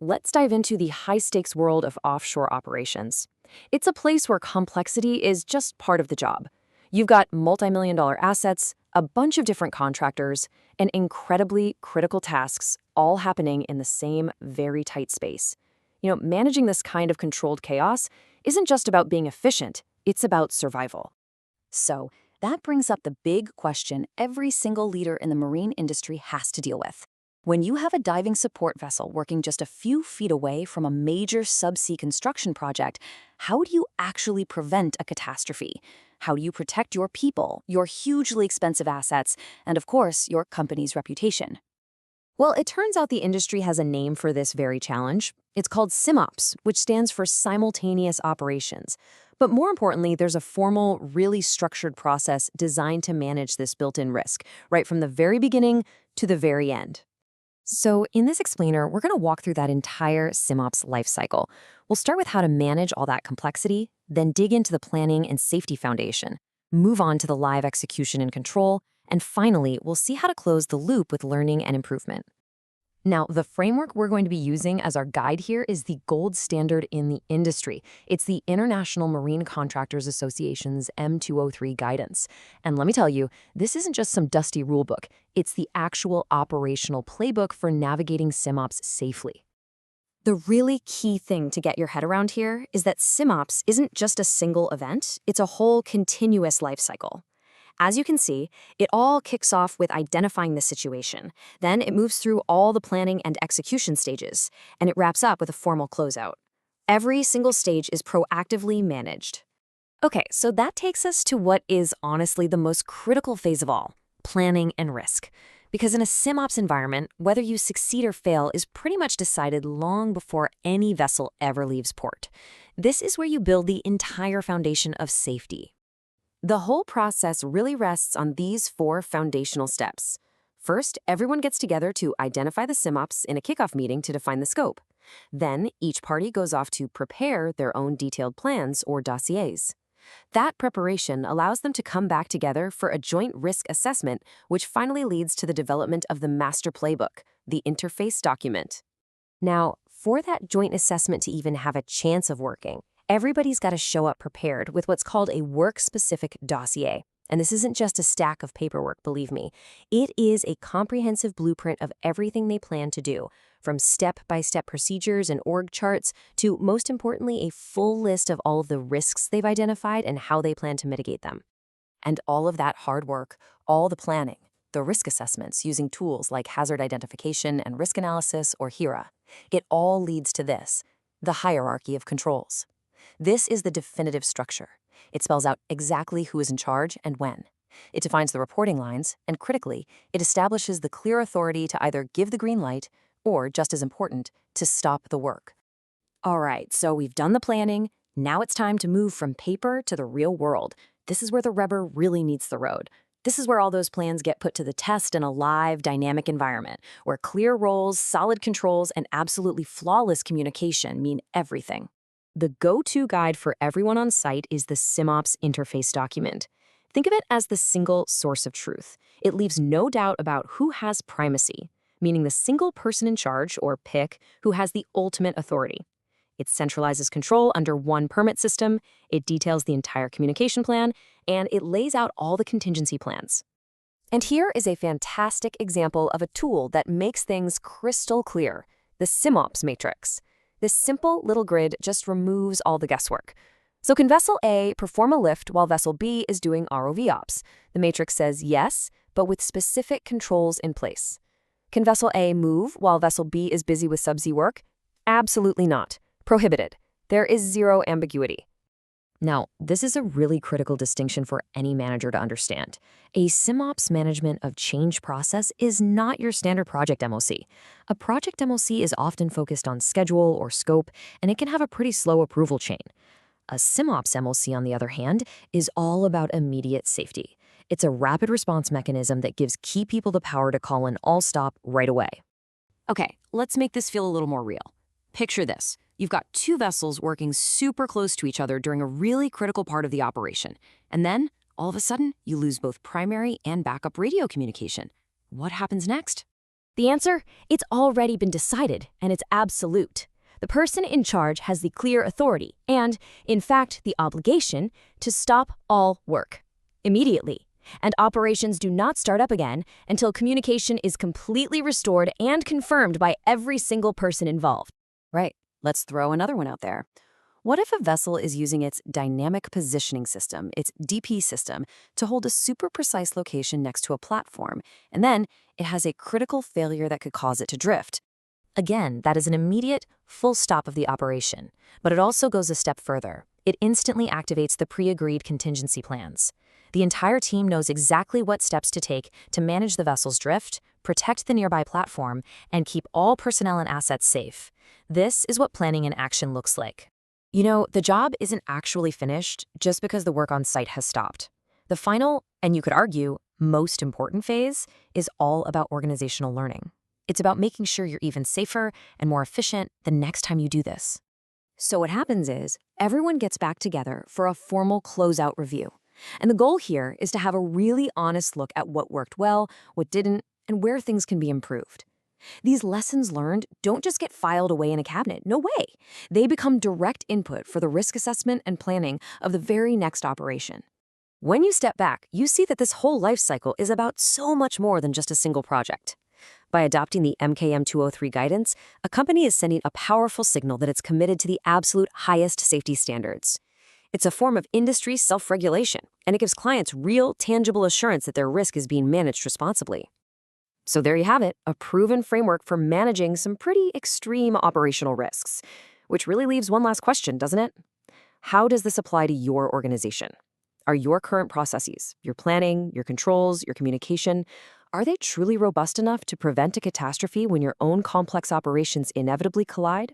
let's dive into the high-stakes world of offshore operations. It's a place where complexity is just part of the job. You've got multi-million-dollar assets, a bunch of different contractors, and incredibly critical tasks all happening in the same very tight space. Managing this kind of controlled chaos isn't just about being efficient, it's about survival. So, that brings up the big question every single leader in the marine industry has to deal with. When you have a diving support vessel working just a few feet away from a major subsea construction project, how do you actually prevent a catastrophe? How do you protect your people, your hugely expensive assets, and of course, your company's reputation? Well, it turns out the industry has a name for this very challenge. It's called SIMOPS, which stands for Simultaneous Operations. But more importantly, there's a formal, really structured process designed to manage this built-in risk, right from the very beginning to the very end. So in this explainer, we're going to walk through that entire SIMOPS lifecycle. We'll start with how to manage all that complexity, then dig into the planning and safety foundation, move on to the live execution and control, and finally, we'll see how to close the loop with learning and improvement. Now, the framework we're going to be using as our guide here is the gold standard in the industry. It's the International Marine Contractors Association's M203 guidance. And let me tell you, this isn't just some dusty rulebook. It's the actual operational playbook for navigating SIMOPS safely. The really key thing to get your head around here is that SIMOPS isn't just a single event, it's a whole continuous life cycle. As you can see, it all kicks off with identifying the situation. Then it moves through all the planning and execution stages, and it wraps up with a formal closeout. Every single stage is proactively managed. Okay, so that takes us to what is honestly the most critical phase of all, planning and risk. Because in a SIMOPS environment, whether you succeed or fail is pretty much decided long before any vessel ever leaves port. This is where you build the entire foundation of safety. The whole process really rests on these 4 foundational steps. First, everyone gets together to identify the SIMOPS in a kickoff meeting to define the scope. Then, each party goes off to prepare their own detailed plans or dossiers. That preparation allows them to come back together for a joint risk assessment, which finally leads to the development of the master playbook, the interface document. Now, for that joint assessment to even have a chance of working, everybody's got to show up prepared with what's called a work-specific dossier. And this isn't just a stack of paperwork, believe me. It is a comprehensive blueprint of everything they plan to do, from step-by-step procedures and org charts to, most importantly, a full list of all of the risks they've identified and how they plan to mitigate them. And all of that hard work, all the planning, the risk assessments using tools like hazard identification and risk analysis or HIRA, it all leads to this, the hierarchy of controls. This is the definitive structure. It spells out exactly who is in charge and when. It defines the reporting lines, and critically, it establishes the clear authority to either give the green light or, just as important, to stop the work. All right, so we've done the planning. Now it's time to move from paper to the real world. This is where the rubber really meets the road. This is where all those plans get put to the test in a live, dynamic environment, where clear roles, solid controls, and absolutely flawless communication mean everything. The go-to guide for everyone on site is the SIMOPS interface document. Think of it as the single source of truth. It leaves no doubt about who has primacy, meaning the single person in charge, or PIC, who has the ultimate authority. It centralizes control under one permit system, it details the entire communication plan, and it lays out all the contingency plans. And here is a fantastic example of a tool that makes things crystal clear, the SIMOPS matrix. This simple little grid just removes all the guesswork. So can Vessel A perform a lift while Vessel B is doing ROV ops? The matrix says yes, but with specific controls in place. Can Vessel A move while Vessel B is busy with subsea work? Absolutely not. Prohibited. There is zero ambiguity. Now, this is a really critical distinction for any manager to understand. A SIMOPS management of change process is not your standard project MOC. A project MOC is often focused on schedule or scope, and it can have a pretty slow approval chain. A SIMOPS MOC, on the other hand, is all about immediate safety. It's a rapid response mechanism that gives key people the power to call an all-stop right away. Okay, let's make this feel a little more real. Picture this. You've got 2 vessels working super close to each other during a really critical part of the operation. And then, all of a sudden, you lose both primary and backup radio communication. What happens next? The answer? It's already been decided, and it's absolute. The person in charge has the clear authority and, in fact, the obligation to stop all work immediately. And operations do not start up again until communication is completely restored and confirmed by every single person involved. Right. Let's throw another one out there. What if a vessel is using its dynamic positioning system, its DP system, to hold a super precise location next to a platform, and then it has a critical failure that could cause it to drift? Again, that is an immediate, full stop of the operation, but it also goes a step further. It instantly activates the pre-agreed contingency plans. The entire team knows exactly what steps to take to manage the vessel's drift, protect the nearby platform, and keep all personnel and assets safe. This is what planning in action looks like. You know, the job isn't actually finished just because the work on site has stopped. The final, and you could argue, most important phase is all about organizational learning. It's about making sure you're even safer and more efficient the next time you do this. So what happens is, everyone gets back together for a formal closeout review. And the goal here is to have a really honest look at what worked well, what didn't, and where things can be improved. These lessons learned don't just get filed away in a cabinet, no way. They become direct input for the risk assessment and planning of the very next operation. When you step back, you see that this whole life cycle is about so much more than just a single project. By adopting the MKM 203 guidance, a company is sending a powerful signal that it's committed to the absolute highest safety standards. It's a form of industry self-regulation, and it gives clients real, tangible assurance that their risk is being managed responsibly. So there you have it, a proven framework for managing some pretty extreme operational risks. Which really leaves one last question, doesn't it? How does this apply to your organization? Are your current processes, your planning, your controls, your communication, are they truly robust enough to prevent a catastrophe when your own complex operations inevitably collide?